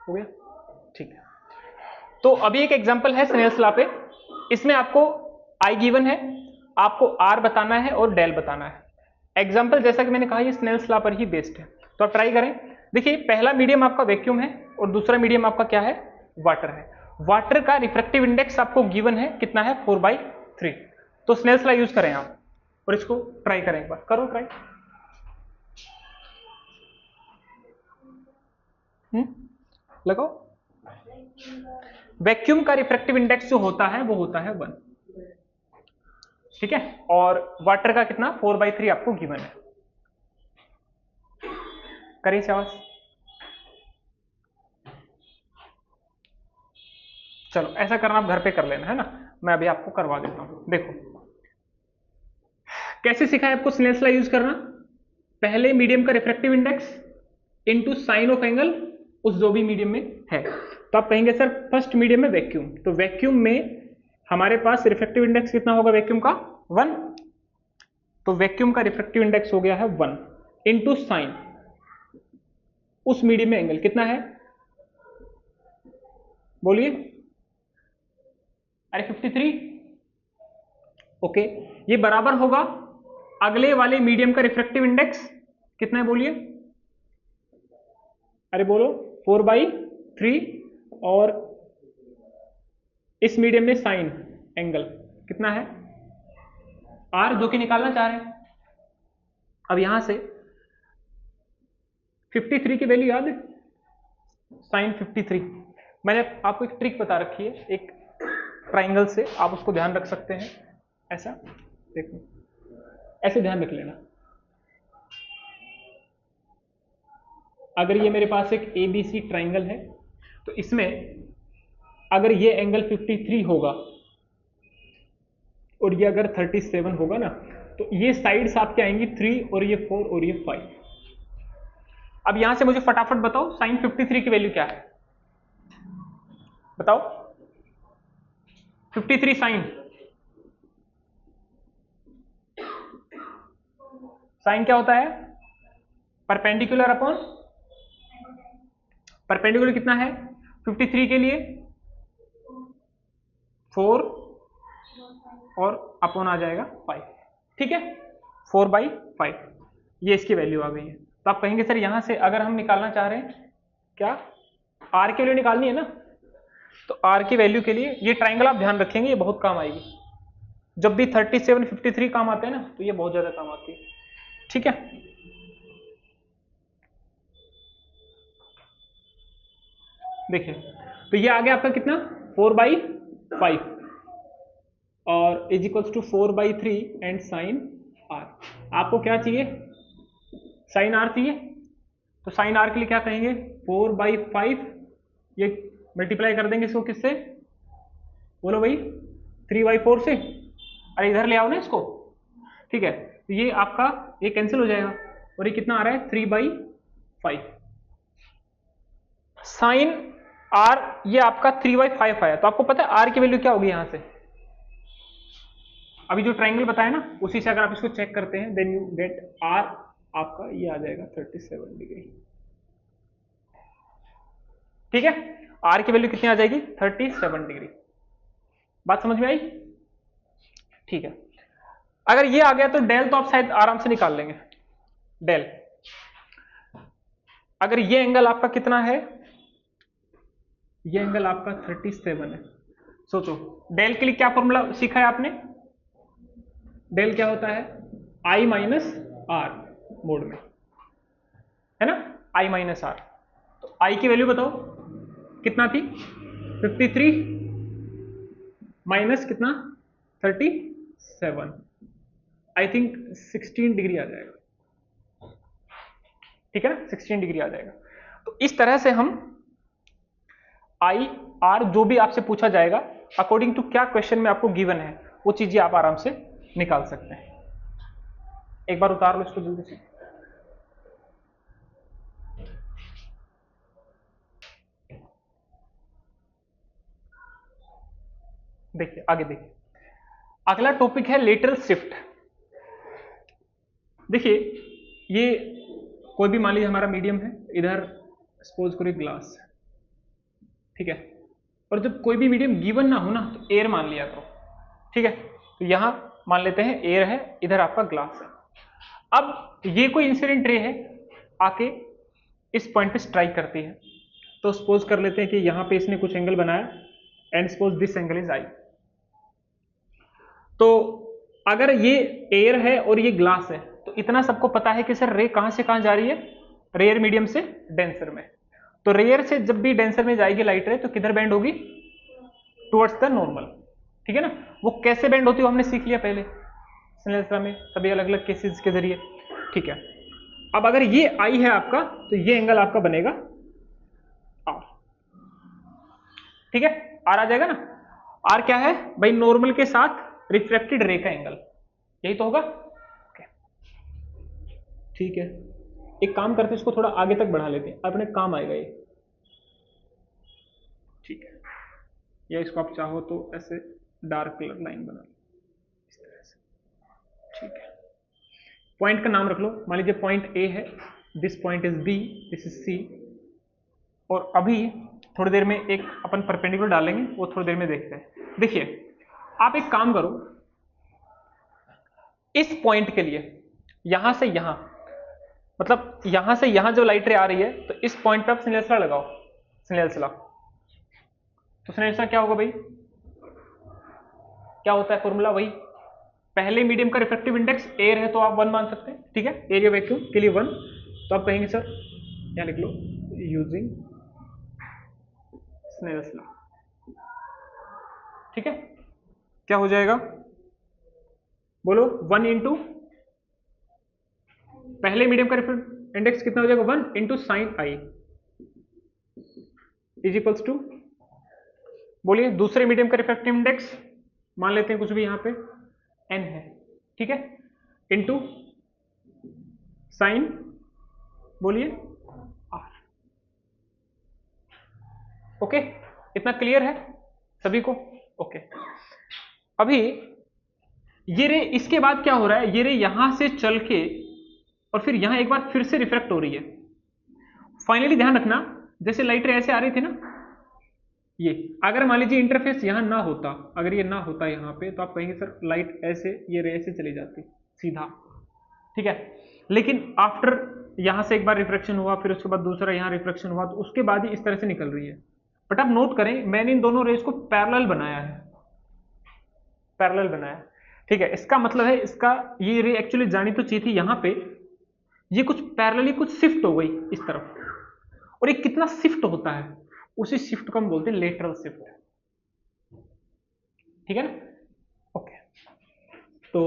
हो गया, ठीक है। तो अभी एक एग्जांपल है स्नेल्स लॉ पे, इसमें आपको आई गिवन है, आपको आर बताना है और डेल बताना है। एग्जांपल जैसा कि मैंने कहा ये स्नेल्स लॉ पर ही बेस्ड है, तो आप ट्राई करें। देखिए पहला मीडियम आपका वैक्यूम है और दूसरा मीडियम आपका क्या है, वाटर है। वाटर का रिफ्रैक्टिव इंडेक्स आपको गिवन है, कितना है, 4/3। तो स्नेल्स लॉ यूज करें आप और इसको ट्राई करें, एक बार करो ट्राई। लगाओ। वैक्यूम का रिफ्रैक्टिव इंडेक्स जो होता है वो होता है 1, ठीक है, और वाटर का कितना, 4/3 आपको गिवन है। करिए शाबाश। चलो ऐसा करना आप घर पे कर लेना है ना, मैं अभी आपको करवा देता हूं। देखो कैसे सिखाया आपको स्नेल्स लॉ यूज करना। पहले मीडियम का refractive index into sine of angle उस जो भी मीडियम में है। तो आप कहेंगे सर फर्स्ट मीडियम में वैक्यूम, तो वैक्यूम में हमारे पास रिफ्रैक्टिव इंडेक्स कितना होगा वैक्यूम का, 1। तो वैक्यूम का रिफ्रैक्टिव इंडेक्स हो गया है 1 इनटू साइन उस मीडियम में एंगल कितना है, बोलिए। अरे 53। ओके, ये बराबर होगा अगले वाले मीडियम का रिफ्रैक्टिव इंडेक्स कितना है, बोलिए। अरे बोलो 4/3 और इस मीडियम में साइन एंगल कितना है, आर, जो कि निकालना चाह रहे हैं। अब यहां से 53 की वैल्यू याद है, साइन 53। मैंने आपको एक ट्रिक बता रखी है एक ट्राइंगल से, आप उसको ध्यान रख सकते हैं। ऐसा देखो, ऐसे ध्यान रख लेना। अगर ये मेरे पास एक ABC ट्राइंगल है तो इसमें अगर ये एंगल 53 होगा और ये अगर 37 होगा ना, तो ये साइड्स आपके आएंगी 3 और ये 4 और ये 5। अब यहां से मुझे फटाफट बताओ साइन 53 की वैल्यू क्या है, बताओ। 53 साइन क्या होता है, परपेंडिकुलर अपॉन परपेंडिकुलर कितना है 53 के लिए, 4 और अपॉन आ जाएगा 5, ठीक है, 4/5 ये इसकी वैल्यू आ गई है। तो आप कहेंगे सर यहां से अगर हम निकालना चाह रहे हैं क्या, आर की वैल्यू निकालनी है ना, तो आर की वैल्यू के लिए ये ट्राइंगल आप ध्यान रखेंगे, ये बहुत काम आएगी। जब भी 37 53 काम आते हैं ना, तो ये बहुत ज्यादा काम आती है, ठीक है। देखिए तो ये आ गया आपका कितना, 4/5 और is equals to 4/3 and sine r. आपको क्या चाहिए, साइन आर चाहिए, तो साइन आर के लिए क्या कहेंगे, 4/5, ये मल्टीप्लाई कर देंगे इसको किससे, बोलो भाई, 3/4 से। अरे इधर ले आओ ना इसको, ठीक है। तो ये आपका ये कैंसिल हो जाएगा और ये कितना आ रहा है, 3/5। साइन आर ये आपका 3/5 आया, तो आपको पता है आर की वैल्यू क्या होगी यहां से, अभी जो ट्राइंगल बताया ना उसी से अगर आप इसको चेक करते हैं देन यू गेट आर, आपका ये आ जाएगा 37 डिग्री, ठीक है। आर की वैल्यू कितनी आ जाएगी, 37 डिग्री। बात समझ में आई, ठीक है। अगर ये आ गया तो डेल तो आप शायद आराम से निकाल लेंगे। डेल अगर ये एंगल आपका कितना है, ये एंगल आपका 37 है, सोचो डेल के लिए क्या फॉर्मूला सीखा है आपने, डेल क्या होता है, आई माइनस आर मोड में, है ना, आई माइनस आर। तो आई की वैल्यू बताओ कितना थी, 53 माइनस कितना 37, आई थिंक 16 डिग्री आ जाएगा, ठीक है ना, 16 डिग्री आ जाएगा। तो इस तरह से हम आई आर जो भी आपसे पूछा जाएगा अकॉर्डिंग टू क्या क्वेश्चन में आपको गिवन है वो चीजें आप आराम से निकाल सकते हैं। एक बार उतार लो इसको जल्दी से। देखिए आगे देखिए, अगला टॉपिक है लेटरल शिफ्ट। देखिए ये कोई भी मान लीजिए हमारा मीडियम है, इधर सपोज करो ग्लास है, ठीक है। और जब कोई भी मीडियम गिवन ना हो ना तो एयर मान लिया करो, ठीक है। तो यहां मान लेते हैं एयर है, इधर आपका ग्लास है। अब ये कोई इंसिडेंट रे है आके इस पॉइंट पे स्ट्राइक करती है, तो सपोज कर लेते हैं कि यहां पे इसने कुछ एंगल बनाया and suppose this angle is I. तो अगर ये एयर है और ये ग्लास है तो इतना सबको पता है कि सर रे कहां से कहां जा रही है, रेयर मीडियम से डेंसर में। तो रेयर से जब भी डेंसर में जाएगी लाइट रे तो किधर बेंड होगी, टुवर्ड्स द नॉर्मल, ठीक है ना। वो कैसे बेंड होती है हमने सीख लिया पहले स्नेल्स लॉ में, सभी अलग अलग केसेस के जरिए, ठीक है। अब अगर ये आई है आपका तो ये एंगल आपका बनेगा आर, ठीक है। आर आ जाएगा ना। आर क्या है भाई, नॉर्मल के साथ रिफ्लेक्टेड रे का एंगल, यही तो होगा, ठीक है। एक काम करते हैं, इसको थोड़ा आगे तक बढ़ा लेते हैं, अपने काम आएगा ये, ठीक है। या इसको आप चाहो तो ऐसे डार्क कलर लाइन बना लो इस तरह से, ठीक है। पॉइंट का नाम रख लो, मान लीजिए पॉइंट ए है, this point is B, this is C. और अभी थोड़ी देर में एक अपन परपेंडिकुलर डालेंगे, वो थोड़ी देर में देखते हैं। देखिए आप एक काम करो, इस पॉइंट के लिए यहां से यहां, मतलब यहां से यहां जो लाइट रे आ रही है, तो इस पॉइंट पे आप स्नेल्स लॉ लगाओ, स्नेल्स लॉ। तो स्नेल्स लॉ क्या होगा भाई, क्या होता है फॉर्मूला, वही पहले मीडियम का रिफ्रैक्टिव इंडेक्स एयर है तो आप 1 मान सकते हैं, ठीक है। एरिया वैक्यूम के लिए 1, तो आप कहेंगे सर यहां लिख लो यूजिंग स्नेल्स लॉ, ठीक है। क्या हो जाएगा बोलो, 1 इंटू पहले मीडियम का रिफ्रैक्टिव इंडेक्स कितना हो जाएगा, 1 into sine i is equals to, बोलिए दूसरे मीडियम का रिफ्रैक्टिव इंडेक्स मान लेते हैं कुछ भी यहां पे n है, ठीक है, इंटू साइन, बोलिए r। ओके, इतना क्लियर है सभी को, ओके। अभी ये रे इसके बाद क्या हो रहा है, ये रे यहां से चल के और फिर यहां एक बार फिर से रिफ्रैक्ट हो रही है। फाइनली ध्यान रखना, जैसे लाइट रे ऐसे आ रही थी ना, ये अगर मान लीजिए इंटरफेस यहां ना होता, अगर ये ना होता यहां पे, तो आप कहेंगे सर लाइट ऐसे, ये रे ऐसे चली जाती सीधा, ठीक है। लेकिन आफ्टर यहां से एक बार रिफ्रैक्शन हुआ, फिर उसके बाद दूसरा यहां रिफ्रैक्शन हुआ, तो उसके बाद ही इस तरह से निकल रही है। बट आप नोट करें, मैंने इन दोनों रेस को पैरेलल बनाया है, पैरेलल बनाया, ठीक है। इसका मतलब है इसका ये रे एक्चुअली जानी तो चाहिए थी यहां पे, ये कुछ पैरेलली कुछ शिफ्ट हो गई इस तरफ। और ये कितना शिफ्ट होता है, उसी शिफ्ट को हम बोलते हैं लेटरल शिफ्ट, ठीक है ना, ओके। तो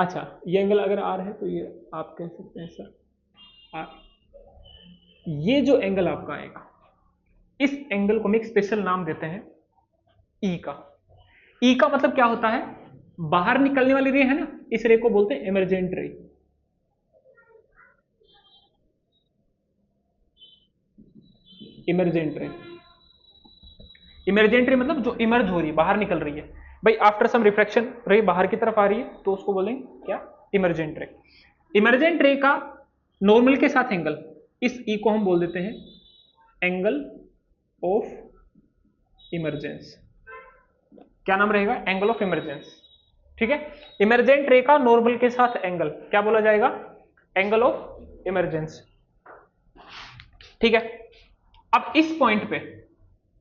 अच्छा, ये एंगल अगर आर है तो ये आप कह सकते हैं सर आर। ये जो एंगल आपका आएगा, इस एंगल को हम एक स्पेशल नाम देते हैं ई का। ई का मतलब क्या होता है, बाहर निकलने वाली रे है ना, इस रे को बोलते हैं इमर्जेंट रे। इमर्जेंट रे, इमर्जेंट रे मतलब जो इमर्ज हो रही है, बाहर निकल रही है भाई, आफ्टर सम रिफ्रैक्शन रे बाहर की तरफ आ रही है, तो उसको बोलेंगे क्या, इमर्जेंट रे। इमर्जेंट रे का नॉर्मल के साथ एंगल, इस ई को हम बोल देते हैं एंगल ऑफ इमरजेंस। क्या नाम रहेगा, एंगल ऑफ इमरजेंस, ठीक है। इमरजेंट रे का नॉर्मल के साथ एंगल क्या बोला जाएगा, एंगल ऑफ इमरजेंस, ठीक है। अब इस पॉइंट पे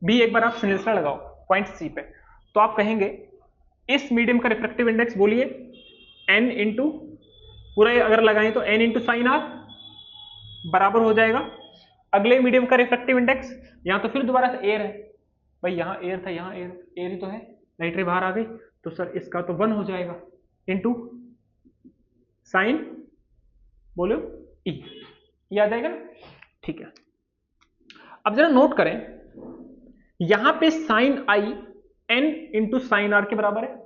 भी एक बार आप स्नेल्स लॉ लगाओ, पॉइंट सी पे, तो आप कहेंगे इस मीडियम का रिफ्रैक्टिव इंडेक्स बोलिए n इंटू, पूरा अगर लगाएं तो n इंटू साइन आर बराबर हो जाएगा अगले मीडियम का रिफ्रैक्टिव इंडेक्स। यहां तो फिर दोबारा से एयर है भाई, यहां एयर था, यहां एयर ही तो है, लाइट रे बाहर आ गई, तो सर इसका तो 1 हो जाएगा इंटू साइन, बोलो ई, ये आ जाएगा ना, ठीक है। अब जरा नोट करें, यहां पे sine i n into sine r के बराबर है,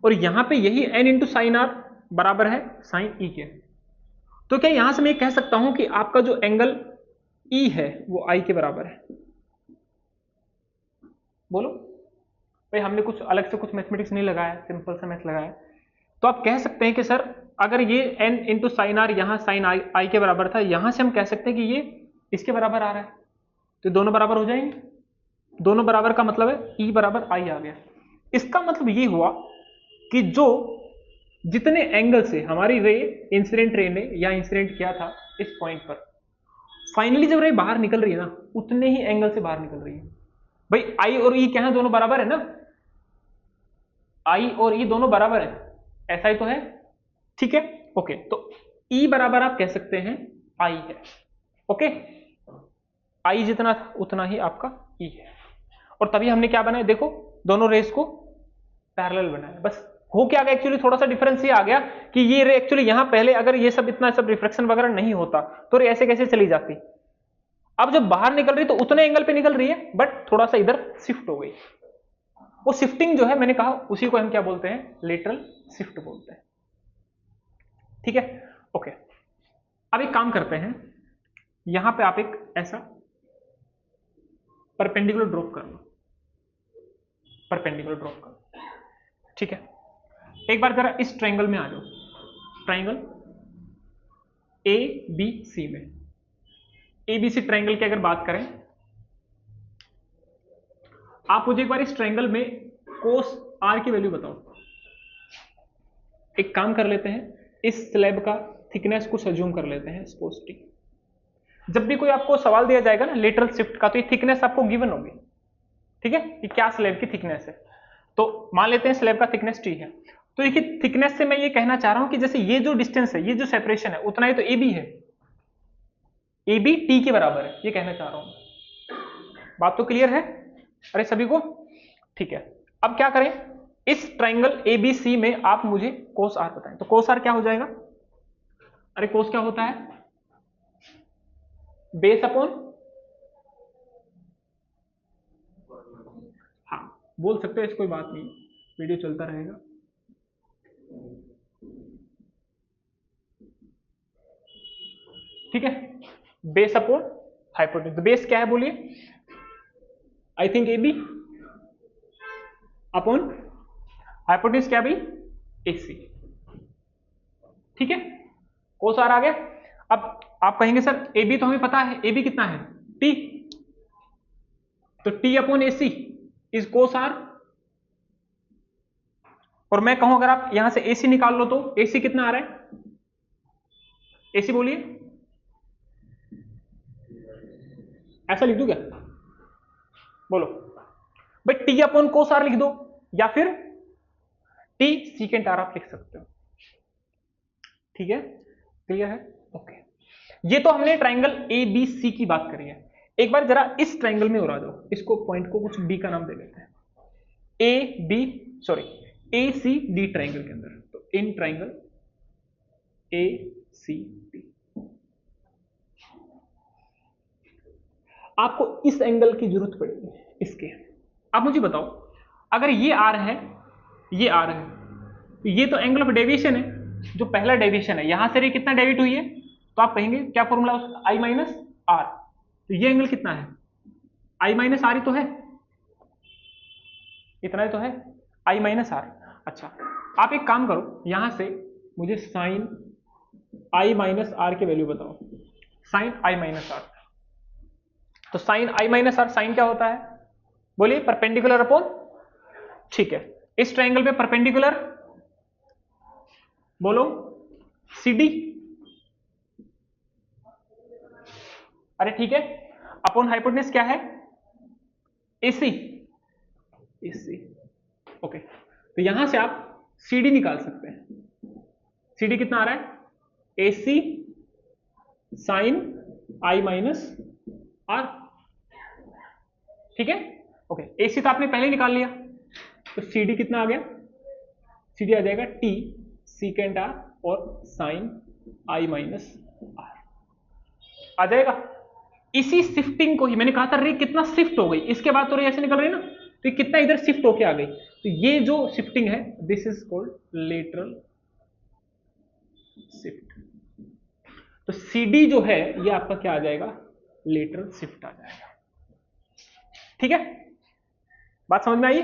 और यहां पे यही n इंटू साइन आर बराबर है साइन ई के। तो क्या यहां से मैं कह सकता हूं कि आपका जो एंगल ई है वो आई के बराबर है, बोलो भाई, हमने कुछ अलग से कुछ मैथमेटिक्स नहीं लगाया, सिंपल सा मैथ लगाया। तो आप कह सकते हैं कि सर अगर ये n इंटू साइन आर यहां साइन आई के बराबर था, यहां से हम कह सकते हैं कि ये इसके बराबर आ रहा है, तो दोनों बराबर हो जाएंगे। दोनों बराबर का मतलब है E बराबर I आ गया। इसका मतलब ये हुआ कि जो जितने एंगल से हमारी रे इंसिडेंट रे ने या इंसिडेंट किया था इस पॉइंट पर, फाइनली जब रे बाहर निकल रही है ना, उतने ही एंगल से बाहर निकल रही है। भाई I और E क्या है, दोनों बराबर है ना, I और E दोनों बराबर है, ऐसा ही तो है, ठीक है। ओके, तो E बराबर आप कह सकते हैं I है। ओके, I जितना था उतना ही आपका E है। और तभी हमने क्या बनाया, देखो दोनों रेस को पैरेलल बनाया। बस हो क्या गया, एक्चुअली थोड़ा सा डिफरेंस ये आ गया कि ये रे एक्चुअली यहां पहले अगर ये सब इतना सब रिफ्लेक्शन वगैरह नहीं होता तो रे ऐसे कैसे चली जाती। अब जब बाहर निकल रही तो उतने एंगल पे निकल रही है, बट थोड़ा सा इधर शिफ्ट हो गई। वो शिफ्टिंग जो है मैंने कहा उसी को हम क्या बोलते हैं, लेटरल शिफ्ट बोलते हैं, ठीक है। ओके, अब एक काम करते हैं, यहां पे आप एक ऐसा परपेंडिकुलर ड्रॉप कर लो, परपेंडिकुलर ड्रॉप कर लो, ठीक है। एक बार जरा इस ट्रायंगल में आ जाओ, ट्रायंगल ए बी सी में, एबीसी ट्रायंगल की अगर बात करें, आप मुझे एक बार इस ट्रायंगल में कोस आर की वैल्यू बताओ। एक काम कर लेते हैं, इस स्लैब का थिकनेस कुछ अज्यूम कर लेते हैं, सपोज टी। जब भी कोई आपको सवाल दिया जाएगा ना लेटरल शिफ्ट का, तो ये थिकनेस आपको गिवन होगी, ठीक है, कि क्या स्लैब की थिकनेस है। तो मान लेते हैं स्लैब का थिकनेस टी है, तो देखिए थिकनेस से मैं ये कहना चाह रहा हूं कि जैसे ये जो डिस्टेंस है, ये जो सेपरेशन है, उतना ही तो ए बी है, ए बी टी के बराबर है, ये कहना चाह रहा हूं। बात तो क्लियर है अरे सभी को, ठीक है। अब क्या करें, इस ट्राइंगल एबीसी में आप मुझे कोस आर बताएं। तो कोस आर क्या हो जाएगा, अरे कोस क्या होता है, बेस अपॉन, हाँ बोल सकते हो, इस कोई बात नहीं, वीडियो चलता रहेगा। ठीक है, बेस अपॉन हाइपोटेन्यूज। तो बेस क्या है बोलिए, I think A B upon hypotenuse क्या भाई, ए सी, ठीक है। कोस आर आ गया। अब आप कहेंगे सर ए बी तो हमें पता है, ए बी कितना है टी, तो T upon A C is cos r. और मैं कहूं अगर आप यहां से ए सी निकाल लो तो ए सी कितना आ रहा है, ए सी बोलिए, ऐसा लिख दूं क्या, बोलो भाई, टी अपॉन कोस आर लिख दो, या फिर टी सीकेंट आर आप लिख सकते हो, ठीक है, क्लियर है। ओके, ये तो हमने ट्राइंगल ए बी सी की बात करी है। एक बार जरा इस ट्राइंगल में उड़ा दो, इसको पॉइंट को कुछ बी का नाम दे देते हैं, A B sorry A C D triangle के अंदर। तो in triangle A C D आपको इस एंगल की जरूरत पड़ेगी, इसके। अब मुझे बताओ, अगर ये आर है, ये आर है, तो ये तो एंगल ऑफ डेविएशन है, जो पहला डेविएशन है, यहां से रे कितना डेविएट हुई है, तो आप कहेंगे क्या फॉर्मूला उसका, आई माइनस आर। तो ये एंगल कितना है, आई माइनस आर ही तो है, इतना ही तो है, आई माइनस आर। अच्छा, आप एक काम करो, यहां से मुझे साइन आई माइनस आर की वैल्यू बताओ, साइन आई माइनस आर। तो sine i minus r, sine क्या होता है बोलिए, परपेंडिकुलर अपॉन, ठीक है, इस ट्रायंगल पे परपेंडिकुलर बोलो सी डी, अरे ठीक है, अपॉन हाइपोटेन्यूज क्या है, एसी, एसी। ओके, तो यहां से आप सी डी निकाल सकते हैं। सी डी कितना आ रहा है, AC sine i minus r, ठीक है। ओके, एसी तो आपने पहले निकाल लिया, तो सी डी कितना आ गया, सी डी आ जाएगा टी सीकेंट आर और साइन आई माइनस आर आ जाएगा। इसी शिफ्टिंग को ही मैंने कहा था, रे कितना शिफ्ट हो गई, इसके बाद तो रे ऐसे निकल रही ना, तो कितना इधर शिफ्ट होके आ गई, तो ये जो शिफ्टिंग है this is called lateral shift. तो सीडी जो है ये आपका क्या आ जाएगा, लेटरल शिफ्ट आ जाएगा, ठीक है। बात समझ में आई।